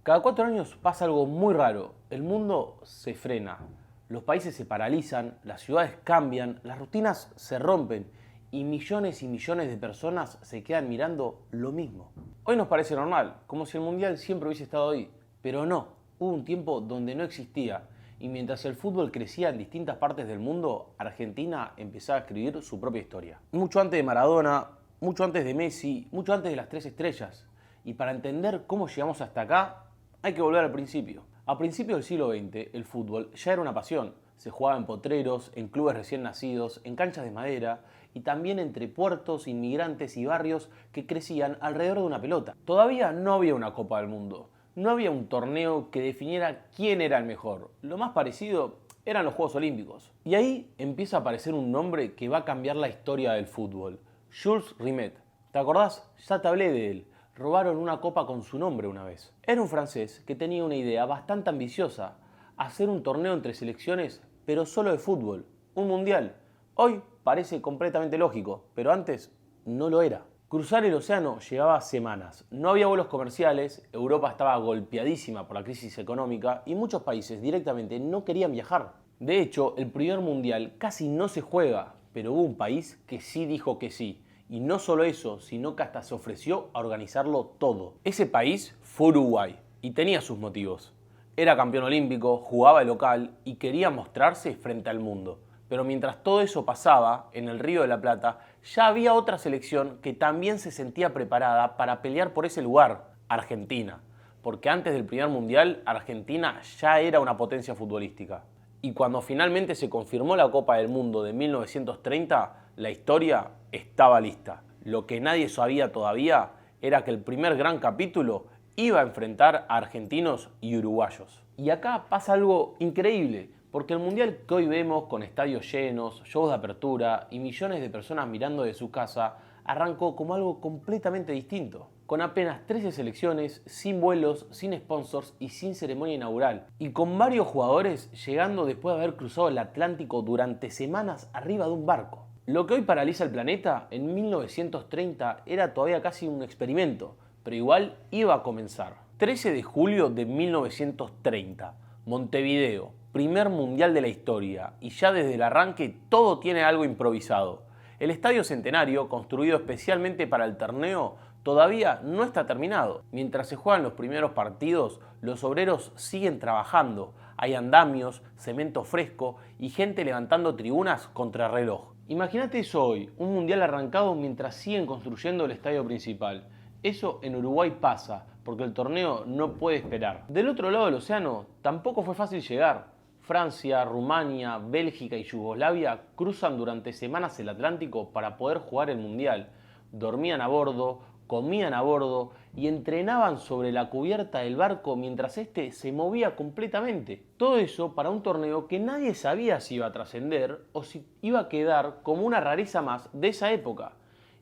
Cada 4 años pasa algo muy raro. El mundo se frena, los países se paralizan, las ciudades cambian, las rutinas se rompen y millones de personas se quedan mirando lo mismo. Hoy nos parece normal, como si el mundial siempre hubiese estado ahí, pero no. Hubo un tiempo donde no existía y mientras el fútbol crecía en distintas partes del mundo, Argentina empezaba a escribir su propia historia. Mucho antes de Maradona, mucho antes de Messi, mucho antes de las tres estrellas. Y para entender cómo llegamos hasta acá, hay que volver al principio. A principios del siglo XX, el fútbol ya era una pasión. Se jugaba en potreros, en clubes recién nacidos, en canchas de madera y también entre puertos, inmigrantes y barrios que crecían alrededor de una pelota. Todavía no había una Copa del Mundo. No había un torneo que definiera quién era el mejor. Lo más parecido eran los Juegos Olímpicos. Y ahí empieza a aparecer un nombre que va a cambiar la historia del fútbol. Jules Rimet. ¿Te acordás? Ya te hablé de él. Robaron una copa con su nombre una vez. Era un francés que tenía una idea bastante ambiciosa. Hacer un torneo entre selecciones, pero solo de fútbol. Un mundial. Hoy parece completamente lógico, pero antes no lo era. Cruzar el océano llevaba semanas. No había vuelos comerciales, Europa estaba golpeadísima por la crisis económica y muchos países directamente no querían viajar. De hecho, el primer mundial casi no se juega, pero hubo un país que sí dijo que sí. Y no solo eso, sino que hasta se ofreció a organizarlo todo. Ese país fue Uruguay y tenía sus motivos. Era campeón olímpico, jugaba de local y quería mostrarse frente al mundo. Pero mientras todo eso pasaba, en el Río de la Plata, ya había otra selección que también se sentía preparada para pelear por ese lugar, Argentina. Porque antes del primer mundial, Argentina ya era una potencia futbolística. Y cuando finalmente se confirmó la Copa del Mundo de 1930, la historia estaba lista. Lo que nadie sabía todavía era que el primer gran capítulo iba a enfrentar a argentinos y uruguayos. Y acá pasa algo increíble, porque el mundial que hoy vemos con estadios llenos, shows de apertura y millones de personas mirando de su casa, arrancó como algo completamente distinto. Con apenas 13 selecciones, sin vuelos, sin sponsors y sin ceremonia inaugural. Y con varios jugadores llegando después de haber cruzado el Atlántico durante semanas arriba de un barco. Lo que hoy paraliza el planeta, en 1930 era todavía casi un experimento, pero igual iba a comenzar. 13 de julio de 1930, Montevideo, primer mundial de la historia, y ya desde el arranque todo tiene algo improvisado. El Estadio Centenario, construido especialmente para el torneo, todavía no está terminado. Mientras se juegan los primeros partidos, los obreros siguen trabajando. Hay andamios, cemento fresco y gente levantando tribunas contra reloj. Imagínate eso hoy, un mundial arrancado mientras siguen construyendo el estadio principal. Eso en Uruguay pasa, porque el torneo no puede esperar. Del otro lado del océano tampoco fue fácil llegar. Francia, Rumania, Bélgica y Yugoslavia cruzan durante semanas el Atlántico para poder jugar el mundial. Dormían a bordo, comían a bordo y entrenaban sobre la cubierta del barco mientras este se movía completamente. Todo eso para un torneo que nadie sabía si iba a trascender o si iba a quedar como una rareza más de esa época.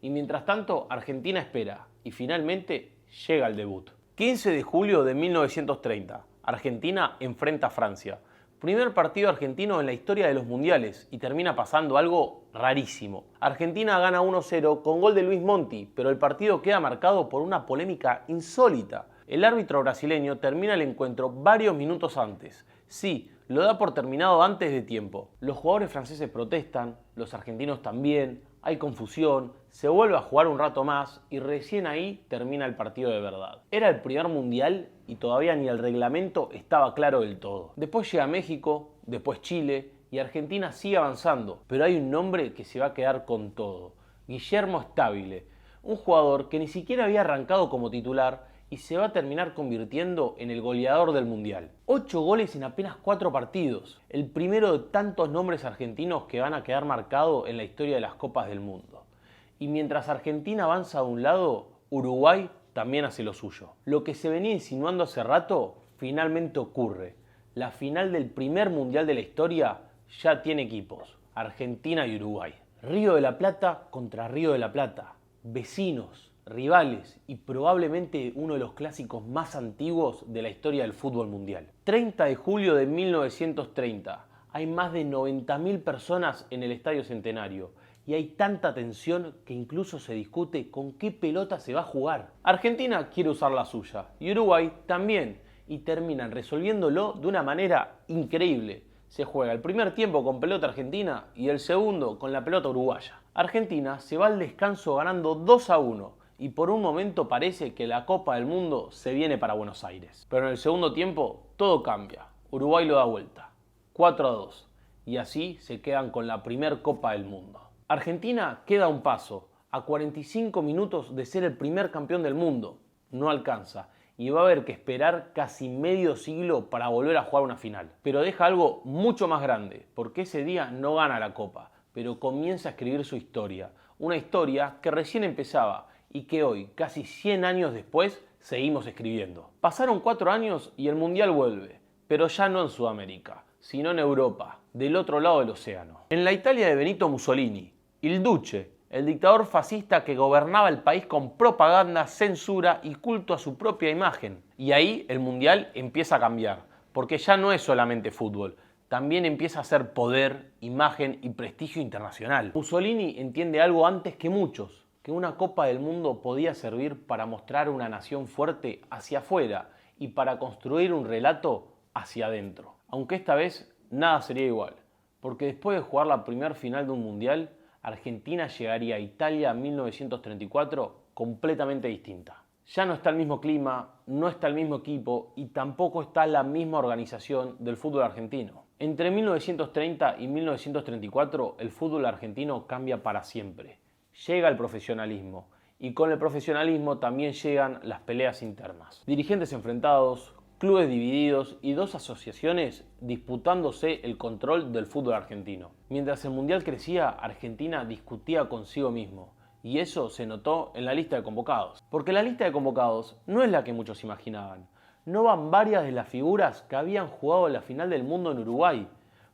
Y mientras tanto, Argentina espera y finalmente llega el debut. 15 de julio de 1930, Argentina enfrenta a Francia. Primer partido argentino en la historia de los mundiales y termina pasando algo rarísimo. Argentina gana 1-0 con gol de Luis Monti, pero el partido queda marcado por una polémica insólita. El árbitro brasileño termina el encuentro varios minutos antes. Sí, lo da por terminado antes de tiempo. Los jugadores franceses protestan, los argentinos también, hay confusión, se vuelve a jugar un rato más y recién ahí termina el partido de verdad. Era el primer mundial y todavía ni el reglamento estaba claro del todo. Después llega México, después Chile y Argentina sigue avanzando, pero hay un nombre que se va a quedar con todo. Guillermo Stabile, un jugador que ni siquiera había arrancado como titular y se va a terminar convirtiendo en el goleador del mundial. 8 goles en apenas 4 partidos, el primero de tantos nombres argentinos que van a quedar marcados en la historia de las Copas del Mundo. Y mientras Argentina avanza de un lado, Uruguay también hace lo suyo. Lo que se venía insinuando hace rato finalmente ocurre. La final del primer mundial de la historia ya tiene equipos, Argentina y Uruguay. Río de la Plata contra Río de la Plata, vecinos, rivales y probablemente uno de los clásicos más antiguos de la historia del fútbol mundial. 30 de julio de 1930, hay más de 90.000 personas en el Estadio Centenario y hay tanta tensión que incluso se discute con qué pelota se va a jugar. Argentina quiere usar la suya y Uruguay también, y terminan resolviéndolo de una manera increíble. Se juega el primer tiempo con pelota argentina y el segundo con la pelota uruguaya. Argentina se va al descanso ganando 2-1 y por un momento parece que la Copa del Mundo se viene para Buenos Aires. Pero en el segundo tiempo todo cambia. Uruguay lo da vuelta. 4-2. Y así se quedan con la primer Copa del Mundo. Argentina queda a un paso, a 45 minutos de ser el primer campeón del mundo. No alcanza y va a haber que esperar casi medio siglo para volver a jugar una final. Pero deja algo mucho más grande, porque ese día no gana la Copa, pero comienza a escribir su historia. Una historia que recién empezaba y que hoy, casi 100 años después, seguimos escribiendo. Pasaron 4 años y el Mundial vuelve, pero ya no en Sudamérica, sino en Europa, del otro lado del océano. En la Italia de Benito Mussolini, Il Duce, el dictador fascista que gobernaba el país con propaganda, censura y culto a su propia imagen. Y ahí el Mundial empieza a cambiar, porque ya no es solamente fútbol, también empieza a ser poder, imagen y prestigio internacional. Mussolini entiende algo antes que muchos, que una Copa del Mundo podía servir para mostrar una nación fuerte hacia afuera y para construir un relato hacia adentro. Aunque esta vez nada sería igual, porque después de jugar la primer final de un Mundial, Argentina llegaría a Italia en 1934 completamente distinta. Ya no está el mismo clima, no está el mismo equipo y tampoco está la misma organización del fútbol argentino. Entre 1930 y 1934 el fútbol argentino cambia para siempre. Llega el profesionalismo y con el profesionalismo también llegan las peleas internas. Dirigentes enfrentados, clubes divididos y 2 asociaciones disputándose el control del fútbol argentino. Mientras el Mundial crecía, Argentina discutía consigo mismo. Y eso se notó en la lista de convocados. Porque la lista de convocados no es la que muchos imaginaban. No van varias de las figuras que habían jugado la final del mundo en Uruguay.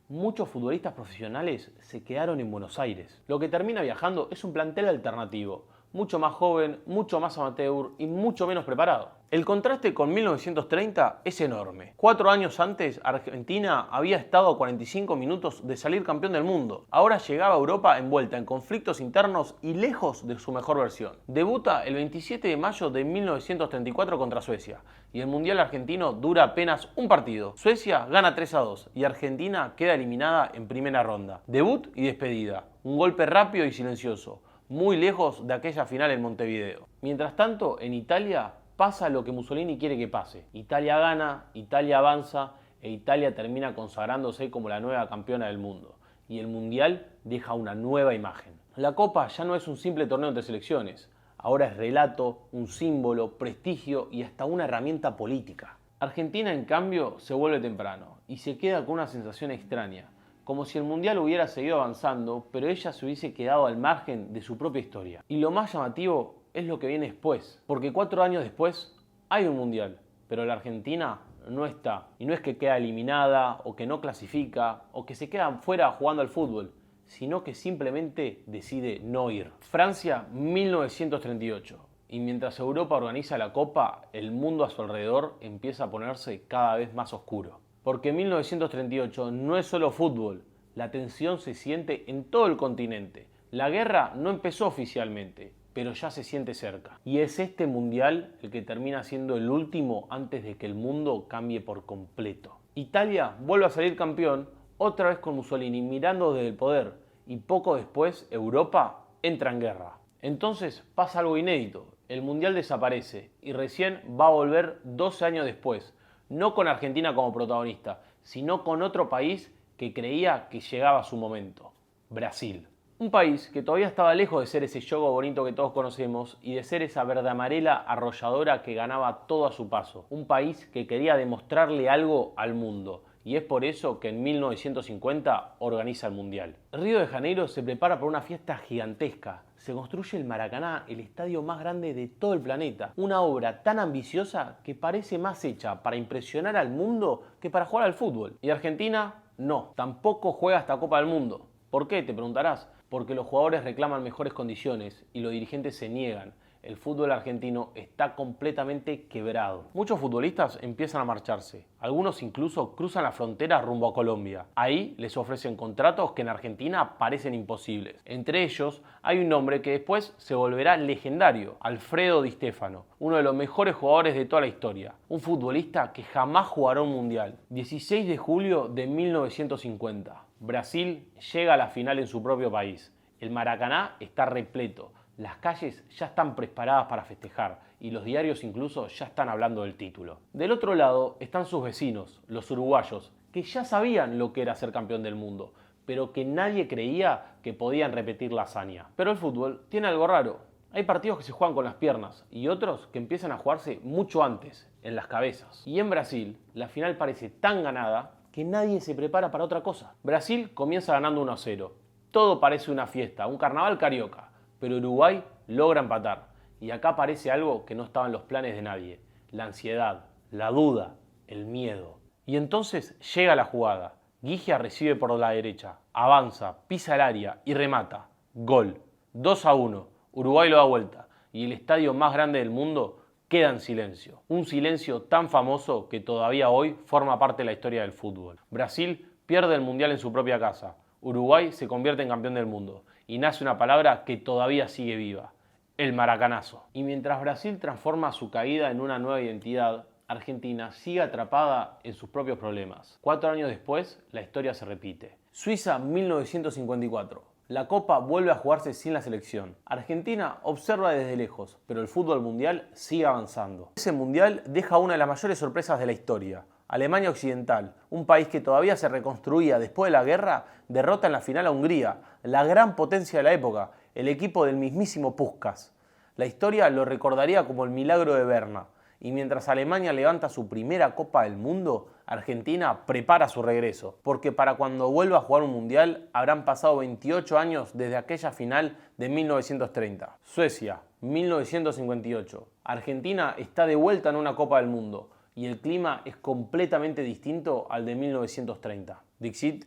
Muchos futbolistas profesionales se quedaron en Buenos Aires. Lo que termina viajando es un plantel alternativo, mucho más joven, mucho más amateur y mucho menos preparado. El contraste con 1930 es enorme. 4 años antes, Argentina había estado a 45 minutos de salir campeón del mundo. Ahora llegaba a Europa envuelta en conflictos internos y lejos de su mejor versión. Debuta el 27 de mayo de 1934 contra Suecia y el Mundial argentino dura apenas un partido. Suecia gana 3-2 y Argentina queda eliminada en primera ronda. Debut y despedida. Un golpe rápido y silencioso, muy lejos de aquella final en Montevideo. Mientras tanto, en Italia pasa lo que Mussolini quiere que pase. Italia gana, Italia avanza e Italia termina consagrándose como la nueva campeona del mundo. Y el Mundial deja una nueva imagen. La Copa ya no es un simple torneo entre selecciones. Ahora es relato, un símbolo, prestigio y hasta una herramienta política. Argentina, en cambio, se vuelve temprano y se queda con una sensación extraña. Como si el Mundial hubiera seguido avanzando, pero ella se hubiese quedado al margen de su propia historia. Y lo más llamativo es lo que viene después, porque 4 años después hay un Mundial, pero la Argentina no está. Y no es que queda eliminada, o que no clasifica, o que se queda fuera jugando al fútbol, sino que simplemente decide no ir. Francia, 1938. Y mientras Europa organiza la Copa, el mundo a su alrededor empieza a ponerse cada vez más oscuro. Porque 1938 no es solo fútbol, la tensión se siente en todo el continente. La guerra no empezó oficialmente, pero ya se siente cerca. Y es este mundial el que termina siendo el último antes de que el mundo cambie por completo. Italia vuelve a salir campeón, otra vez con Mussolini mirando desde el poder, y poco después Europa entra en guerra. Entonces pasa algo inédito, el mundial desaparece y recién va a volver 12 años después, no con Argentina como protagonista, sino con otro país que creía que llegaba su momento, Brasil. Un país que todavía estaba lejos de ser ese yogo bonito que todos conocemos y de ser esa verde amarela arrolladora que ganaba todo a su paso. Un país que quería demostrarle algo al mundo. Y es por eso que en 1950 organiza el Mundial. Río de Janeiro se prepara para una fiesta gigantesca. Se construye el Maracaná, el estadio más grande de todo el planeta. Una obra tan ambiciosa que parece más hecha para impresionar al mundo que para jugar al fútbol. Y Argentina, no, tampoco juega esta Copa del Mundo. ¿Por qué? Te preguntarás. Porque los jugadores reclaman mejores condiciones y los dirigentes se niegan. El fútbol argentino está completamente quebrado. Muchos futbolistas empiezan a marcharse. Algunos incluso cruzan la frontera rumbo a Colombia. Ahí les ofrecen contratos que en Argentina parecen imposibles. Entre ellos hay un nombre que después se volverá legendario: Alfredo Di Stéfano, uno de los mejores jugadores de toda la historia. Un futbolista que jamás jugará un mundial. 16 de julio de 1950. Brasil llega a la final en su propio país. El Maracaná está repleto. Las calles ya están preparadas para festejar y los diarios incluso ya están hablando del título. Del otro lado están sus vecinos, los uruguayos, que ya sabían lo que era ser campeón del mundo, pero que nadie creía que podían repetir la hazaña. Pero el fútbol tiene algo raro. Hay partidos que se juegan con las piernas y otros que empiezan a jugarse mucho antes, en las cabezas. Y en Brasil, la final parece tan ganada que nadie se prepara para otra cosa. Brasil comienza ganando 1-0. Todo parece una fiesta, un carnaval carioca. Pero Uruguay logra empatar. Y acá aparece algo que no estaba en los planes de nadie: la ansiedad, la duda, el miedo. Y entonces llega la jugada. Guigia recibe por la derecha, avanza, pisa el área y remata. Gol. 2-1. Uruguay lo da vuelta. Y el estadio más grande del mundo queda en silencio. Un silencio tan famoso que todavía hoy forma parte de la historia del fútbol. Brasil pierde el mundial en su propia casa. Uruguay se convierte en campeón del mundo. Y nace una palabra que todavía sigue viva: el maracanazo. Y mientras Brasil transforma su caída en una nueva identidad, Argentina sigue atrapada en sus propios problemas. 4 años después, la historia se repite. Suiza 1954. La Copa vuelve a jugarse sin la selección. Argentina observa desde lejos, pero el fútbol mundial sigue avanzando. Ese mundial deja una de las mayores sorpresas de la historia. Alemania Occidental, un país que todavía se reconstruía después de la guerra, derrota en la final a Hungría, la gran potencia de la época, el equipo del mismísimo Puskás. La historia lo recordaría como el milagro de Berna. Y mientras Alemania levanta su primera Copa del Mundo, Argentina prepara su regreso. Porque para cuando vuelva a jugar un mundial, habrán pasado 28 años desde aquella final de 1930. Suecia, 1958. Argentina está de vuelta en una Copa del Mundo. Y el clima es completamente distinto al de 1930. Dixit,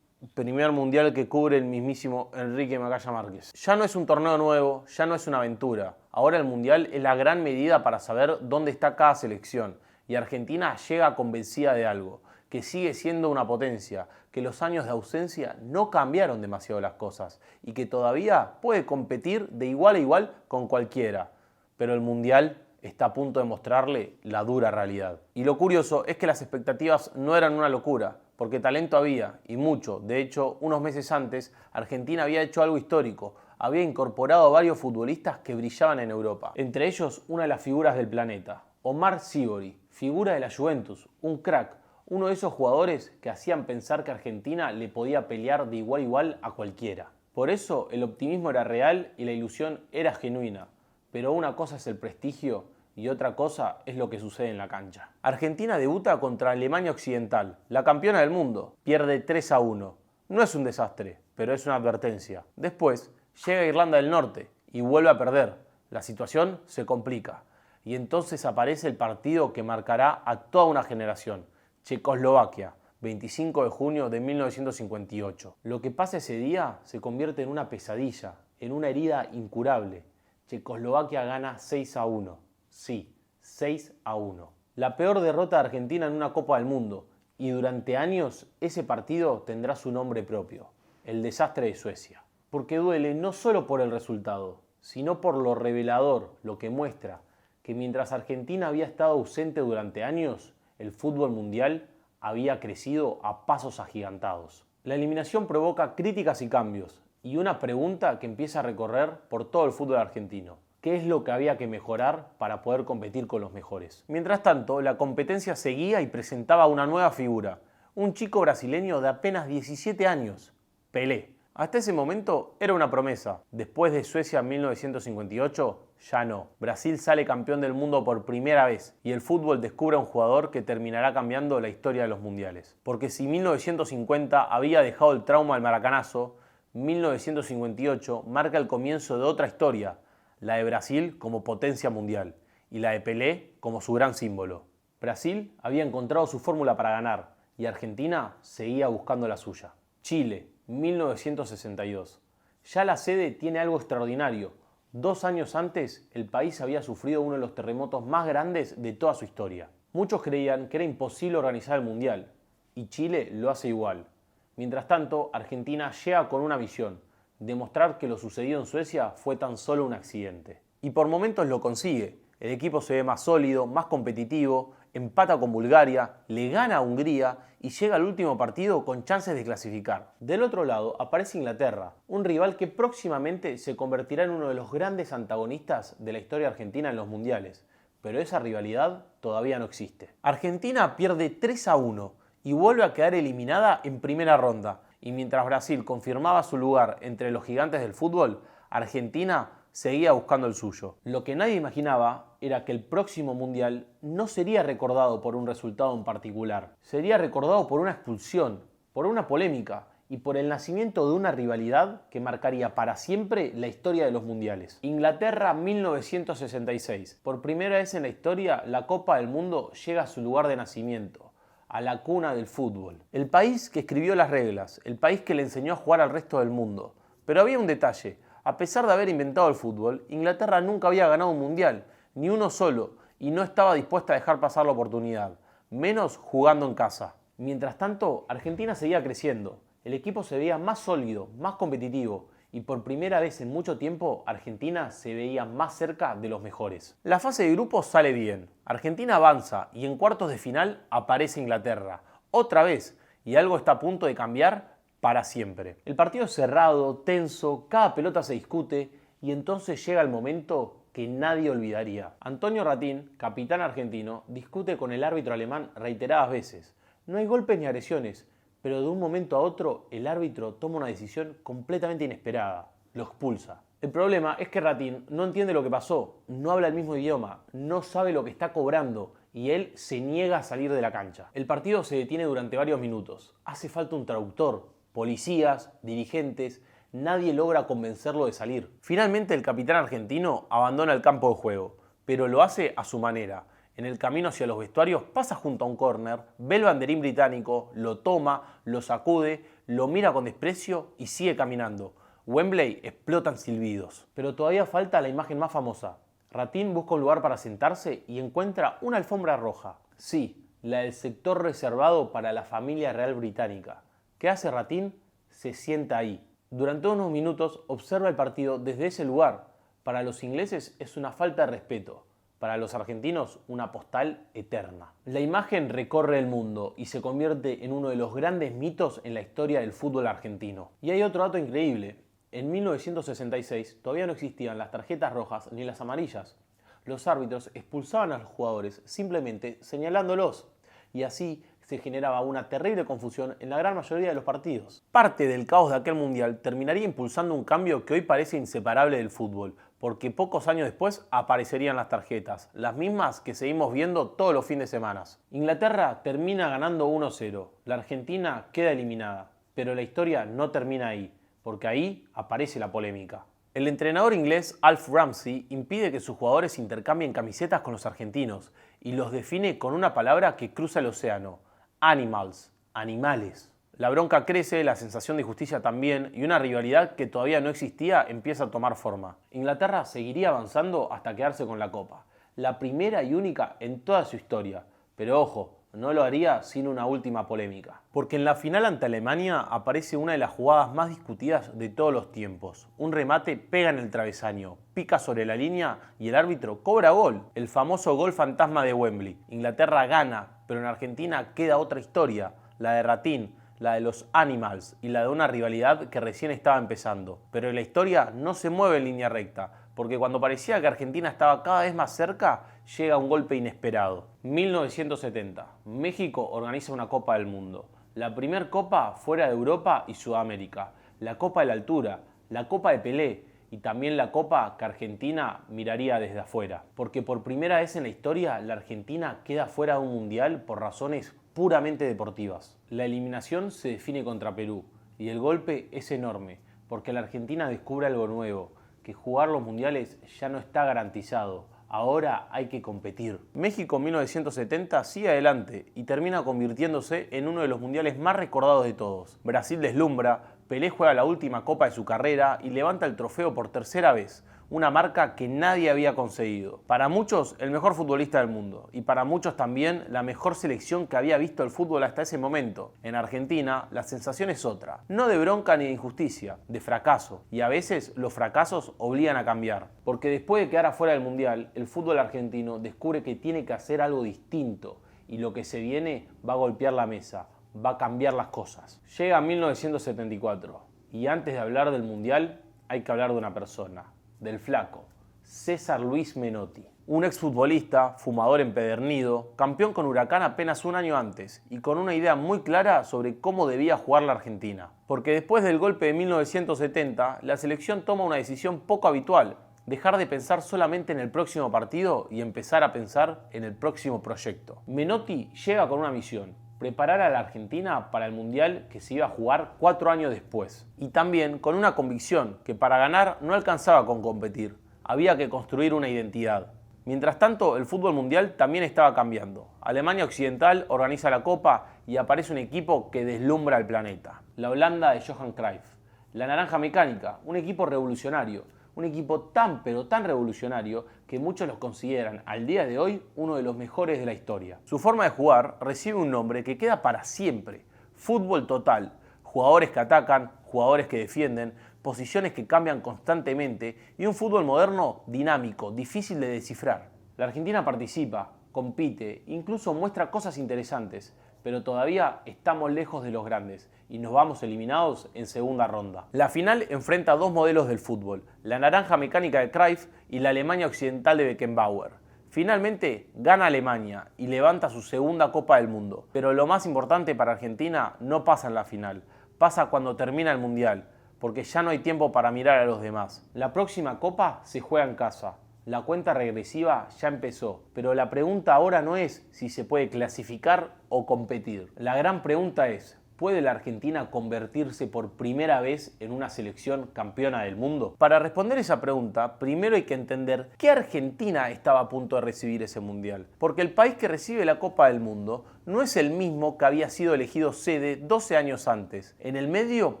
primer mundial que cubre el mismísimo Enrique Macaya Márquez. Ya no es un torneo nuevo, ya no es una aventura. Ahora el mundial es la gran medida para saber dónde está cada selección. Y Argentina llega convencida de algo: que sigue siendo una potencia, que los años de ausencia no cambiaron demasiado las cosas y que todavía puede competir de igual a igual con cualquiera. Pero el mundial está a punto de mostrarle la dura realidad. Y lo curioso es que las expectativas no eran una locura, porque talento había, y mucho. De hecho, unos meses antes, Argentina había hecho algo histórico. Había incorporado a varios futbolistas que brillaban en Europa. Entre ellos, una de las figuras del planeta, Omar Sívori, figura de la Juventus, un crack, uno de esos jugadores que hacían pensar que Argentina le podía pelear de igual a igual a cualquiera. Por eso, el optimismo era real y la ilusión era genuina. Pero una cosa es el prestigio y otra cosa es lo que sucede en la cancha. Argentina debuta contra Alemania Occidental, la campeona del mundo. Pierde 3-1. No es un desastre, pero es una advertencia. Después llega Irlanda del Norte y vuelve a perder. La situación se complica. Y entonces aparece el partido que marcará a toda una generación: Checoslovaquia, 25 de junio de 1958. Lo que pasa ese día se convierte en una pesadilla, en una herida incurable. Checoslovaquia gana 6-1. Sí, 6-1. La peor derrota de Argentina en una Copa del Mundo. Y durante años ese partido tendrá su nombre propio: el desastre de Suecia. Porque duele no solo por el resultado, sino por lo revelador, lo que muestra que mientras Argentina había estado ausente durante años, el fútbol mundial había crecido a pasos agigantados. La eliminación provoca críticas y cambios, y una pregunta que empieza a recorrer por todo el fútbol argentino: ¿qué es lo que había que mejorar para poder competir con los mejores? Mientras tanto, la competencia seguía y presentaba una nueva figura: un chico brasileño de apenas 17 años, Pelé. Hasta ese momento era una promesa. Después de Suecia en 1958, ya no. Brasil sale campeón del mundo por primera vez y el fútbol descubre a un jugador que terminará cambiando la historia de los mundiales. Porque si 1950 había dejado el trauma del maracanazo, 1958 marca el comienzo de otra historia: la de Brasil como potencia mundial y la de Pelé como su gran símbolo. Brasil había encontrado su fórmula para ganar y Argentina seguía buscando la suya. Chile, 1962. Ya la sede tiene algo extraordinario: 2 años antes, el país había sufrido uno de los terremotos más grandes de toda su historia. Muchos creían que era imposible organizar el Mundial, y Chile lo hace igual. Mientras tanto, Argentina llega con una visión: demostrar que lo sucedido en Suecia fue tan solo un accidente. Y por momentos lo consigue. El equipo se ve más sólido, más competitivo, empata con Bulgaria, le gana a Hungría y llega al último partido con chances de clasificar. Del otro lado aparece Inglaterra, un rival que próximamente se convertirá en uno de los grandes antagonistas de la historia argentina en los mundiales. Pero esa rivalidad todavía no existe. Argentina pierde 3-1 y vuelve a quedar eliminada en primera ronda. Y mientras Brasil confirmaba su lugar entre los gigantes del fútbol, Argentina seguía buscando el suyo. Lo que nadie imaginaba era que el próximo mundial no sería recordado por un resultado en particular. Sería recordado por una expulsión, por una polémica y por el nacimiento de una rivalidad que marcaría para siempre la historia de los mundiales. Inglaterra 1966. Por primera vez en la historia, la Copa del Mundo llega a su lugar de nacimiento, a la cuna del fútbol. El país que escribió las reglas, el país que le enseñó a jugar al resto del mundo. Pero había un detalle: a pesar de haber inventado el fútbol, Inglaterra nunca había ganado un mundial, ni uno solo, y no estaba dispuesta a dejar pasar la oportunidad, menos jugando en casa. Mientras tanto, Argentina seguía creciendo. El equipo se veía más sólido, más competitivo, y por primera vez en mucho tiempo Argentina se veía más cerca de los mejores. La fase de grupos sale bien. Argentina avanza y en cuartos de final aparece Inglaterra. Otra vez, y algo está a punto de cambiar para siempre. El partido es cerrado, tenso, cada pelota se discute y entonces llega el momento que nadie olvidaría. Antonio Ratín, capitán argentino, discute con el árbitro alemán reiteradas veces. No hay golpes ni agresiones, pero de un momento a otro el árbitro toma una decisión completamente inesperada. Lo expulsa. El problema es que Ratín no entiende lo que pasó, no habla el mismo idioma, no sabe lo que está cobrando y él se niega a salir de la cancha. El partido se detiene durante varios minutos. Hace falta un traductor, policías, dirigentes, nadie logra convencerlo de salir. Finalmente el capitán argentino abandona el campo de juego, pero lo hace a su manera. En el camino hacia los vestuarios pasa junto a un córner, ve el banderín británico, lo toma, lo sacude, lo mira con desprecio y sigue caminando. Wembley explota en silbidos. Pero todavía falta la imagen más famosa. Ratín busca un lugar para sentarse y encuentra una alfombra roja. Sí, la del sector reservado para la familia real británica. ¿Qué hace Ratín? Se sienta ahí. Durante unos minutos observa el partido desde ese lugar. Para los ingleses es una falta de respeto. Para los argentinos, una postal eterna. La imagen recorre el mundo y se convierte en uno de los grandes mitos en la historia del fútbol argentino. Y hay otro dato increíble. En 1966 todavía no existían las tarjetas rojas ni las amarillas. Los árbitros expulsaban a los jugadores simplemente señalándolos. Y así se generaba una terrible confusión en la gran mayoría de los partidos. Parte del caos de aquel mundial terminaría impulsando un cambio que hoy parece inseparable del fútbol, porque pocos años después aparecerían las tarjetas, las mismas que seguimos viendo todos los fines de semana. Inglaterra termina ganando 1-0, la Argentina queda eliminada, pero la historia no termina ahí, porque ahí aparece la polémica. El entrenador inglés Alf Ramsey impide que sus jugadores intercambien camisetas con los argentinos y los define con una palabra que cruza el océano: animals, animales. La bronca crece, la sensación de injusticia también, y una rivalidad que todavía no existía empieza a tomar forma. Inglaterra seguiría avanzando hasta quedarse con la Copa, la primera y única en toda su historia. Pero ojo, no lo haría sin una última polémica. Porque en la final ante Alemania aparece una de las jugadas más discutidas de todos los tiempos. Un remate pega en el travesaño, pica sobre la línea y el árbitro cobra gol. El famoso gol fantasma de Wembley. Inglaterra gana, pero en Argentina queda otra historia, la de Ratín, la de los Animals y la de una rivalidad que recién estaba empezando. Pero la historia no se mueve en línea recta, porque cuando parecía que Argentina estaba cada vez más cerca, llega un golpe inesperado. 1970. México organiza una Copa del Mundo. La primer Copa fuera de Europa y Sudamérica. La Copa de la Altura, la Copa de Pelé y también la Copa que Argentina miraría desde afuera. Porque por primera vez en la historia, la Argentina queda fuera de un mundial por razones puramente deportivas. La eliminación se define contra Perú y el golpe es enorme, porque la Argentina descubre algo nuevo, que jugar los mundiales ya no está garantizado. Ahora hay que competir. México 1970 sigue adelante y termina convirtiéndose en uno de los mundiales más recordados de todos. Brasil deslumbra, Pelé juega la última copa de su carrera y levanta el trofeo por tercera vez. una marca que nadie había conseguido. Para muchos, el mejor futbolista del mundo, y para muchos también la mejor selección que había visto el fútbol hasta ese momento. En Argentina, la sensación es otra, no de bronca ni de injusticia, de fracaso, y a veces los fracasos obligan a cambiar, porque después de quedar afuera del Mundial, el fútbol argentino descubre que tiene que hacer algo distinto, y lo que se viene va a golpear la mesa, va a cambiar las cosas. Llega 1974, y antes de hablar del Mundial, hay que hablar de una persona, del flaco, César Luis Menotti. Un exfutbolista, fumador empedernido, campeón con Huracán apenas un año antes y con una idea muy clara sobre cómo debía jugar la Argentina. Porque después del golpe de 1970, la selección toma una decisión poco habitual, dejar de pensar solamente en el próximo partido y empezar a pensar en el próximo proyecto. Menotti llega con una misión: preparar a la Argentina para el Mundial que se iba a jugar 4 años después. Y también con una convicción que para ganar no alcanzaba con competir, había que construir una identidad. Mientras tanto, el fútbol mundial también estaba cambiando. Alemania Occidental organiza la Copa y aparece un equipo que deslumbra al planeta. La Holanda de Johan Cruyff. La Naranja Mecánica, un equipo revolucionario. Un equipo tan pero tan revolucionario que muchos los consideran al día de hoy uno de los mejores de la historia. Su forma de jugar recibe un nombre que queda para siempre: fútbol total. Jugadores que atacan, jugadores que defienden, posiciones que cambian constantemente y un fútbol moderno dinámico, difícil de descifrar. La Argentina participa, compite, incluso muestra cosas interesantes, pero todavía estamos lejos de los grandes y nos vamos eliminados en segunda ronda. La final enfrenta a dos modelos del fútbol, la Naranja Mecánica de Cruyff y la Alemania Occidental de Beckenbauer. Finalmente gana Alemania y levanta su segunda Copa del Mundo, pero lo más importante para Argentina no pasa en la final, pasa cuando termina el Mundial, porque ya no hay tiempo para mirar a los demás. La próxima Copa se juega en casa. La cuenta regresiva ya empezó, pero la pregunta ahora no es si se puede clasificar o competir. La gran pregunta es: ¿puede la Argentina convertirse por primera vez en una selección campeona del mundo? Para responder esa pregunta, primero hay que entender qué Argentina estaba a punto de recibir ese mundial. Porque el país que recibe la Copa del Mundo no es el mismo que había sido elegido sede 12 años antes. En el medio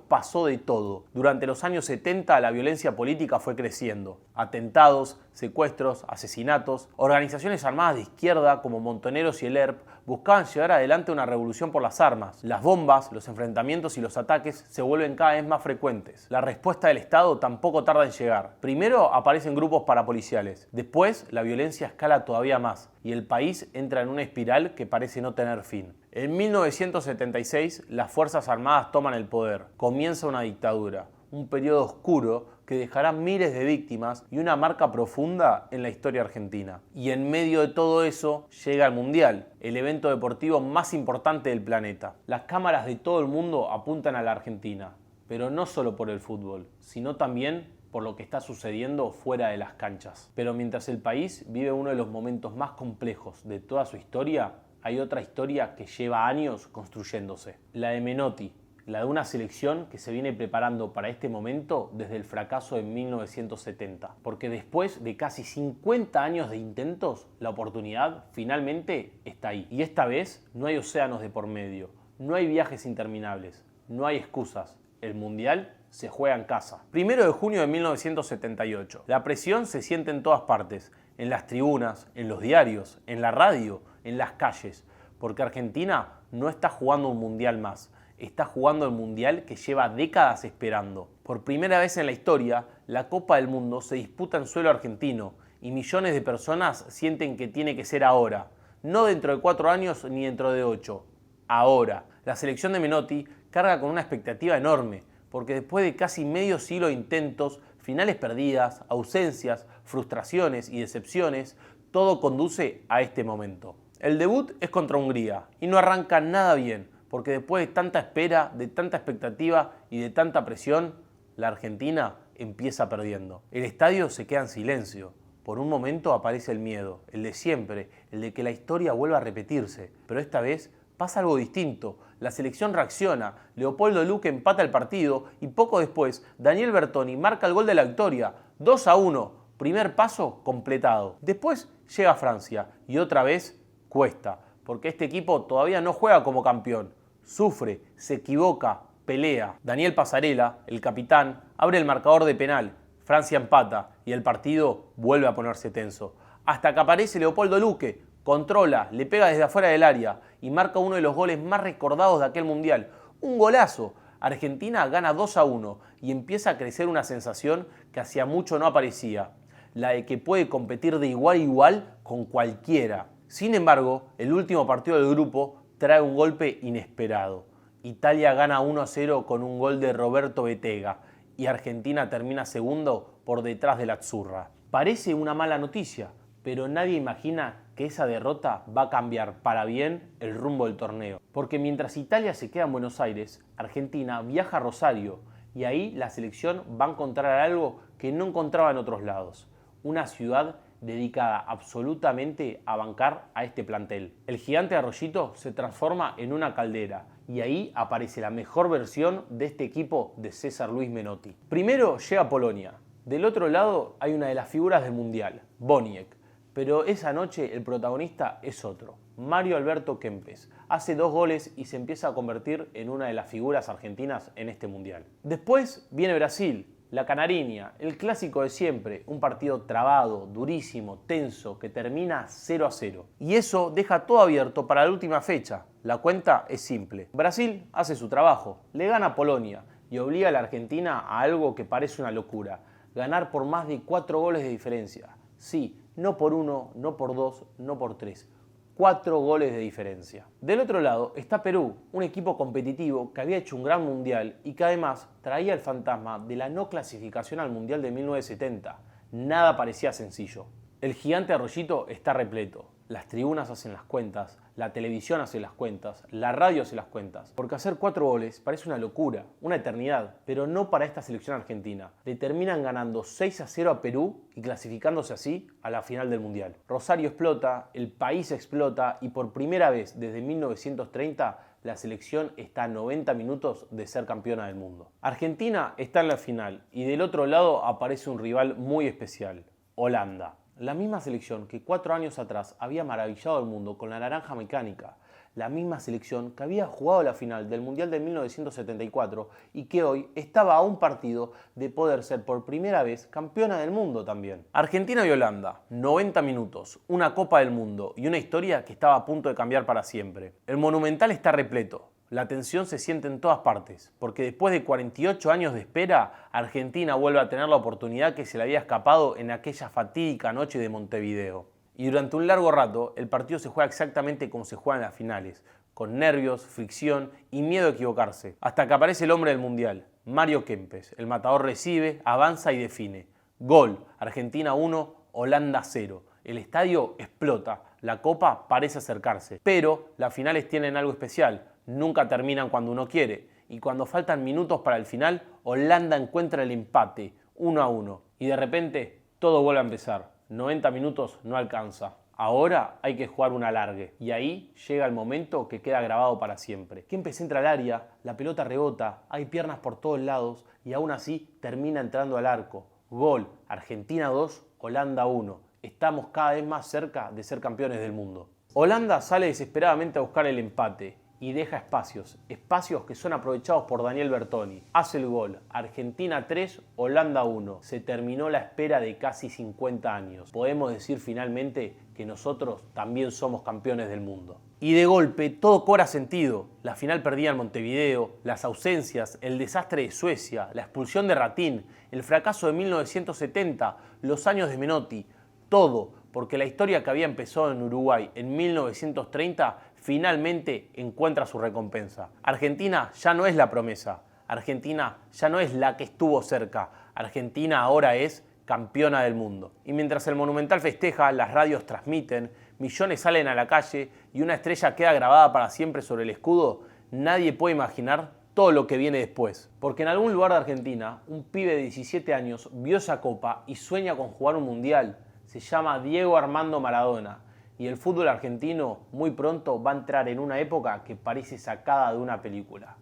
pasó de todo. Durante los años 70 la violencia política fue creciendo. Atentados, secuestros, asesinatos. Organizaciones armadas de izquierda como Montoneros y el ERP buscaban llevar adelante una revolución por las armas. Las bombas, los enfrentamientos y los ataques se vuelven cada vez más frecuentes. La respuesta del Estado tampoco tarda en llegar. Primero aparecen grupos parapoliciales. Después la violencia escala todavía más y el país entra en una espiral que parece no tener fin. En 1976 las Fuerzas Armadas toman el poder. Comienza una dictadura, un periodo oscuro que dejará miles de víctimas y una marca profunda en la historia argentina. Y en medio de todo eso llega el Mundial, el evento deportivo más importante del planeta. Las cámaras de todo el mundo apuntan a la Argentina, pero no solo por el fútbol, sino también por lo que está sucediendo fuera de las canchas. Pero mientras el país vive uno de los momentos más complejos de toda su historia, hay otra historia que lleva años construyéndose. La de Menotti, la de una selección que se viene preparando para este momento desde el fracaso de 1970. Porque después de casi 50 años de intentos, la oportunidad finalmente está ahí. Y esta vez no hay océanos de por medio, no hay viajes interminables, no hay excusas. El Mundial se juega en casa. 1 de junio de 1978. La presión se siente en todas partes, en las tribunas, en los diarios, en la radio, en las calles, porque Argentina no está jugando un mundial más, está jugando el mundial que lleva décadas esperando. Por primera vez en la historia, la Copa del Mundo se disputa en suelo argentino y millones de personas sienten que tiene que ser ahora, no dentro de 4 años ni dentro de 8, ahora. La selección de Menotti carga con una expectativa enorme, porque después de casi medio siglo de intentos, finales perdidas, ausencias, frustraciones y decepciones, todo conduce a este momento. El debut es contra Hungría y no arranca nada bien, porque después de tanta espera, de tanta expectativa y de tanta presión, la Argentina empieza perdiendo. El estadio se queda en silencio. Por un momento aparece el miedo, el de siempre, el de que la historia vuelva a repetirse, pero esta vez pasa algo distinto. La selección reacciona, Leopoldo Luque empata el partido y poco después Daniel Bertoni marca el gol de la victoria, 2-1, primer paso completado. Después llega Francia y otra vez cuesta, porque este equipo todavía no juega como campeón, sufre, se equivoca, pelea. Daniel Pasarela, el capitán, abre el marcador de penal. Francia empata y el partido vuelve a ponerse tenso. Hasta que aparece Leopoldo Luque, controla, le pega desde afuera del área y marca uno de los goles más recordados de aquel mundial. Un golazo. Argentina gana 2-1 y empieza a crecer una sensación que hacía mucho no aparecía, la de que puede competir de igual a igual con cualquiera. Sin embargo, el último partido del grupo trae un golpe inesperado. Italia gana 1-0 con un gol de Roberto Bettega y Argentina termina segundo por detrás de la Azzurra. Parece una mala noticia, pero nadie imagina que esa derrota va a cambiar para bien el rumbo del torneo. Porque mientras Italia se queda en Buenos Aires, Argentina viaja a Rosario y ahí la selección va a encontrar algo que no encontraba en otros lados. Una ciudad dedicada absolutamente a bancar a este plantel. El gigante Arroyito se transforma en una caldera y ahí aparece la mejor versión de este equipo de César Luis Menotti. Primero llega Polonia. Del otro lado hay una de las figuras del Mundial, Boniek. Pero esa noche el protagonista es otro, Mario Alberto Kempes. Hace 2 goles y se empieza a convertir en una de las figuras argentinas en este Mundial. Después viene Brasil, la Canariña, el clásico de siempre, un partido trabado, durísimo, tenso, que termina 0-0. Y eso deja todo abierto para la última fecha. La cuenta es simple. Brasil hace su trabajo, le gana a Polonia y obliga a la Argentina a algo que parece una locura, ganar por más de 4 goles de diferencia. Sí, no por 1, no por 2, no por 3. 4 goles de diferencia. Del otro lado está Perú, un equipo competitivo que había hecho un gran mundial y que además traía el fantasma de la no clasificación al mundial de 1970. Nada parecía sencillo. El gigante Arroyito está repleto. Las tribunas hacen las cuentas, la televisión hace las cuentas, la radio hace las cuentas. Porque hacer 4 goles parece una locura, una eternidad, pero no para esta selección argentina. Le terminan ganando 6-0 a Perú y clasificándose así a la final del Mundial. Rosario explota, el país explota y por primera vez desde 1930 la selección está a 90 minutos de ser campeona del mundo. Argentina está en la final y del otro lado aparece un rival muy especial, Holanda. La misma selección que 4 años atrás había maravillado al mundo con la naranja mecánica. La misma selección que había jugado la final del Mundial de 1974 y que hoy estaba a un partido de poder ser por primera vez campeona del mundo también. Argentina y Holanda, 90 minutos, una Copa del Mundo y una historia que estaba a punto de cambiar para siempre. El Monumental está repleto. La tensión se siente en todas partes, porque después de 48 años de espera, Argentina vuelve a tener la oportunidad que se le había escapado en aquella fatídica noche de Montevideo. Y durante un largo rato, el partido se juega exactamente como se juega en las finales, con nervios, fricción y miedo a equivocarse, hasta que aparece el hombre del Mundial, Mario Kempes. El matador recibe, avanza y define. Gol, Argentina 1, Holanda 0. El estadio explota, la copa parece acercarse, pero las finales tienen algo especial. Nunca terminan cuando uno quiere, y cuando faltan minutos para el final, Holanda encuentra el empate, 1-1, y de repente todo vuelve a empezar. 90 minutos no alcanza. Ahora hay que jugar un alargue, y ahí llega el momento que queda grabado para siempre. Kempes entra al área, la pelota rebota, hay piernas por todos lados, y aún así termina entrando al arco. Gol, Argentina 2, Holanda 1. Estamos cada vez más cerca de ser campeones del mundo. Holanda sale desesperadamente a buscar el empate y deja espacios que son aprovechados por Daniel Bertoni. Hace el gol, Argentina 3, Holanda 1. Se terminó la espera de casi 50 años. Podemos decir finalmente que nosotros también somos campeones del mundo. Y de golpe todo cobra sentido. La final perdida en Montevideo, las ausencias, el desastre de Suecia, la expulsión de Ratín, el fracaso de 1970, los años de Menotti, todo porque la historia que había empezado en Uruguay en 1930 finalmente encuentra su recompensa. Argentina ya no es la promesa, Argentina ya no es la que estuvo cerca, Argentina ahora es campeona del mundo. Y mientras el Monumental festeja, las radios transmiten, millones salen a la calle y una estrella queda grabada para siempre sobre el escudo, nadie puede imaginar todo lo que viene después. Porque en algún lugar de Argentina, un pibe de 17 años vio esa copa y sueña con jugar un mundial. Se llama Diego Armando Maradona y el fútbol argentino muy pronto va a entrar en una época que parece sacada de una película.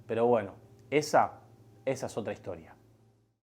Pero bueno, esa es otra historia.